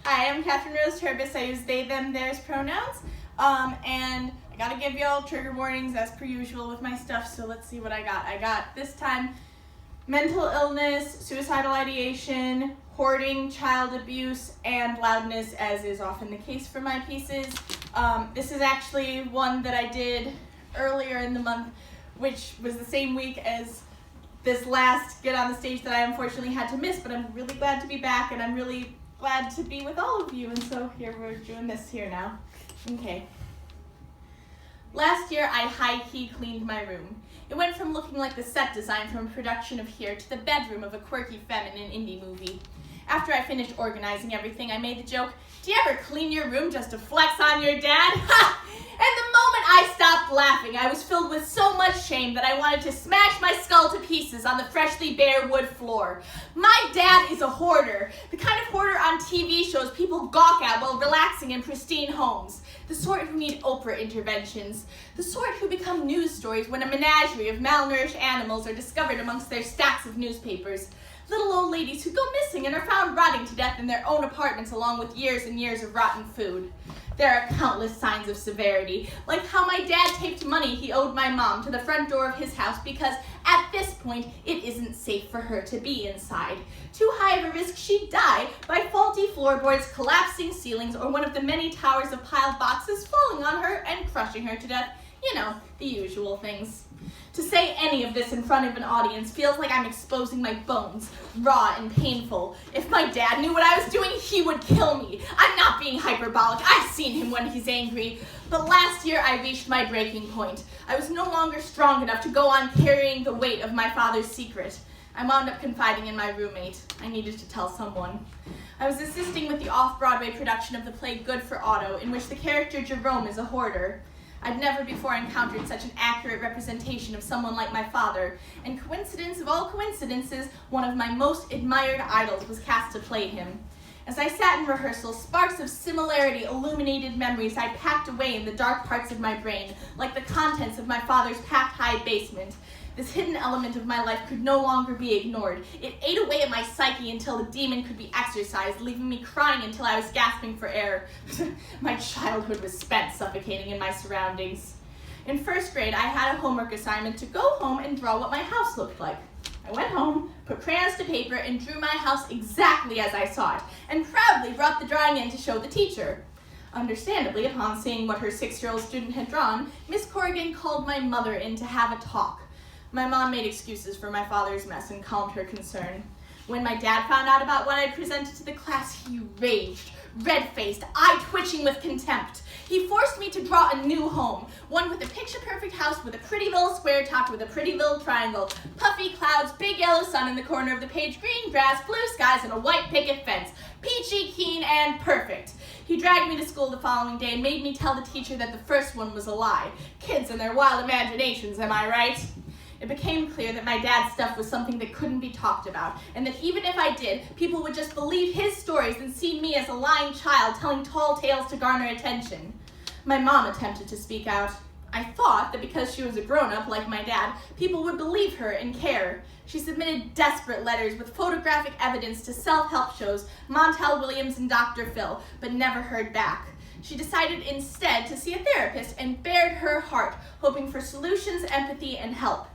Hi, I'm Catherine Rose Turbis. I use they, them, theirs pronouns. And I gotta give y'all trigger warnings as per usual with my stuff, so let's see what I got. I got, this time, mental illness, suicidal ideation, hoarding, child abuse, and loudness, as is often the case for my pieces. This is actually one that I did earlier in the month, which was the same week as this last Get on the Stage that I unfortunately had to miss, but I'm really glad to be back, and I'm really glad to be with all of you, and so here we're doing this here now. Okay. Last year, I high-key cleaned my room. It went from looking like the set design from a production of Here to the bedroom of a quirky feminine indie movie. After I finished organizing everything, I made the joke, "Do you ever clean your room just to flex on your dad?" Ha! And the moment I stopped laughing, I was filled with so much shame that I wanted to smash my skull to pieces on the freshly bare wood floor. My dad is a hoarder, the kind of hoarder on TV shows people gawk at while relaxing in pristine homes, the sort who need Oprah interventions, the sort who become news stories when a menagerie of malnourished animals are discovered amongst their stacks of newspapers. Little old ladies who go missing and are found rotting to death in their own apartments along with years and years of rotten food. There are countless signs of severity, like how my dad taped money he owed my mom to the front door of his house because at this point it isn't safe for her to be inside. Too high of a risk she'd die by faulty floorboards, collapsing ceilings, or one of the many towers of piled boxes falling on her and crushing her to death. You know, the usual things. To say any of this in front of an audience feels like I'm exposing my bones, raw and painful. If my dad knew what I was doing, he would kill me. I'm not being hyperbolic. I've seen him when he's angry. But last year, I reached my breaking point. I was no longer strong enough to go on carrying the weight of my father's secret. I wound up confiding in my roommate. I needed to tell someone. I was assisting with the off-Broadway production of the play Good for Otto, in which the character Jerome is a hoarder. I'd never before encountered such an accurate representation of someone like my father, and coincidence of all coincidences, one of my most admired idols was cast to play him. As I sat in rehearsal, sparks of similarity illuminated memories I packed away in the dark parts of my brain, like the contents of my father's packed high basement. This hidden element of my life could no longer be ignored. It ate away at my psyche until the demon could be exorcised, leaving me crying until I was gasping for air. My childhood was spent suffocating in my surroundings. In first grade, I had a homework assignment to go home and draw what my house looked like. I went home, put crayons to paper, and drew my house exactly as I saw it, and proudly brought the drawing in to show the teacher. Understandably, upon seeing what her 6-year-old student had drawn, Miss Corrigan called my mother in to have a talk. My mom made excuses for my father's mess and calmed her concern. When my dad found out about what I'd presented to the class, he raged, red-faced, eye-twitching with contempt. He forced me to draw a new home, one with a picture-perfect house with a pretty little square topped with a pretty little triangle, puffy clouds, big yellow sun in the corner of the page, green grass, blue skies, and a white picket fence. Peachy, keen, and perfect. He dragged me to school the following day and made me tell the teacher that the first one was a lie. Kids and their wild imaginations, am I right? It became clear that my dad's stuff was something that couldn't be talked about, and that even if I did, people would just believe his stories and see me as a lying child telling tall tales to garner attention. My mom attempted to speak out. I thought that because she was a grown-up like my dad, people would believe her and care. She submitted desperate letters with photographic evidence to self-help shows, Montel Williams and Dr. Phil, but never heard back. She decided instead to see a therapist and bared her heart, hoping for solutions, empathy, and help.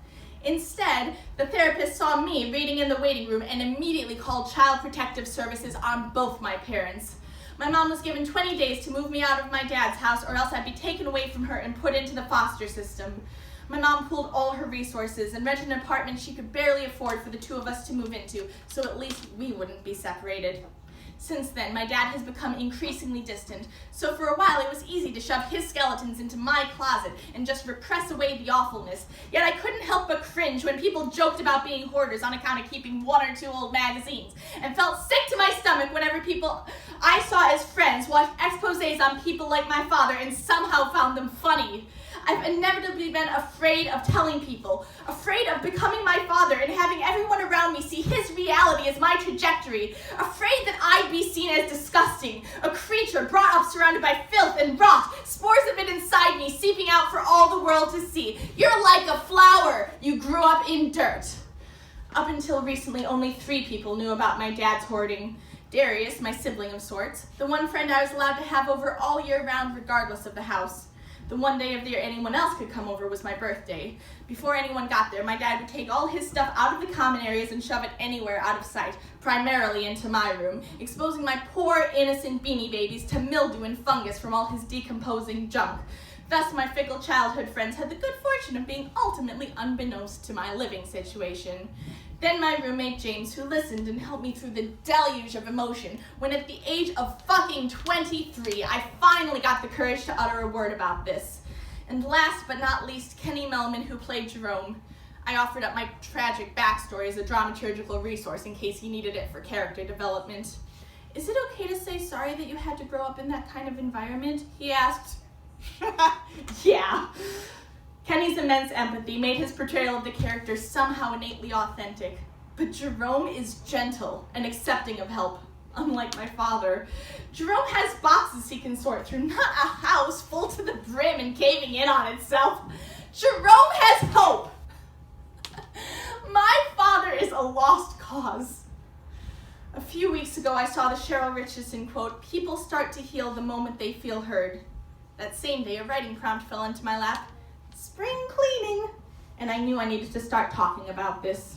Instead, the therapist saw me reading in the waiting room and immediately called Child Protective Services on both my parents. My mom was given 20 days to move me out of my dad's house, or else I'd be taken away from her and put into the foster system. My mom pooled all her resources and rented an apartment she could barely afford for the two of us to move into, so at least we wouldn't be separated. Since then, my dad has become increasingly distant, so for a while it was easy to shove his skeletons into my closet and just repress away the awfulness. Yet I couldn't help but cringe when people joked about being hoarders on account of keeping 1 or 2 old magazines, and felt sick to my stomach whenever people I saw as friends watched exposés on people like my father and somehow found them funny. I've inevitably been afraid of telling people, afraid of becoming my father and having everyone around me see his reality as my trajectory, afraid that I'd be seen as disgusting, a creature brought up surrounded by filth and rot, spores of it inside me seeping out for all the world to see. You're like a flower. You grew up in dirt. Up until recently, only 3 people knew about my dad's hoarding. Darius, my sibling of sorts, the one friend I was allowed to have over all year round regardless of the house. The one day of the year anyone else could come over was my birthday. Before anyone got there, my dad would take all his stuff out of the common areas and shove it anywhere out of sight, primarily into my room, exposing my poor, innocent beanie babies to mildew and fungus from all his decomposing junk. Thus, my fickle childhood friends had the good fortune of being ultimately unbeknownst to my living situation. Then my roommate James, who listened and helped me through the deluge of emotion, when at the age of fucking 23, I finally got the courage to utter a word about this. And last but not least, Kenny Melman, who played Jerome. I offered up my tragic backstory as a dramaturgical resource in case he needed it for character development. Is it okay to say sorry that you had to grow up in that kind of environment? He asked. Yeah. Kenny's immense empathy made his portrayal of the character somehow innately authentic. But Jerome is gentle and accepting of help, unlike my father. Jerome has boxes he can sort through, not a house full to the brim and caving in on itself. Jerome has hope. My father is a lost cause. A few weeks ago, I saw the Cheryl Richardson quote, "People start to heal the moment they feel heard." That same day, a writing prompt fell into my lap. Spring cleaning. And I knew I needed to start talking about this.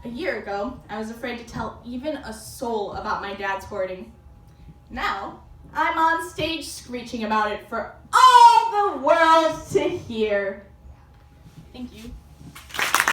A year ago, I was afraid to tell even a soul about my dad's hoarding. Now, I'm on stage screeching about it for all the world to hear. Thank you.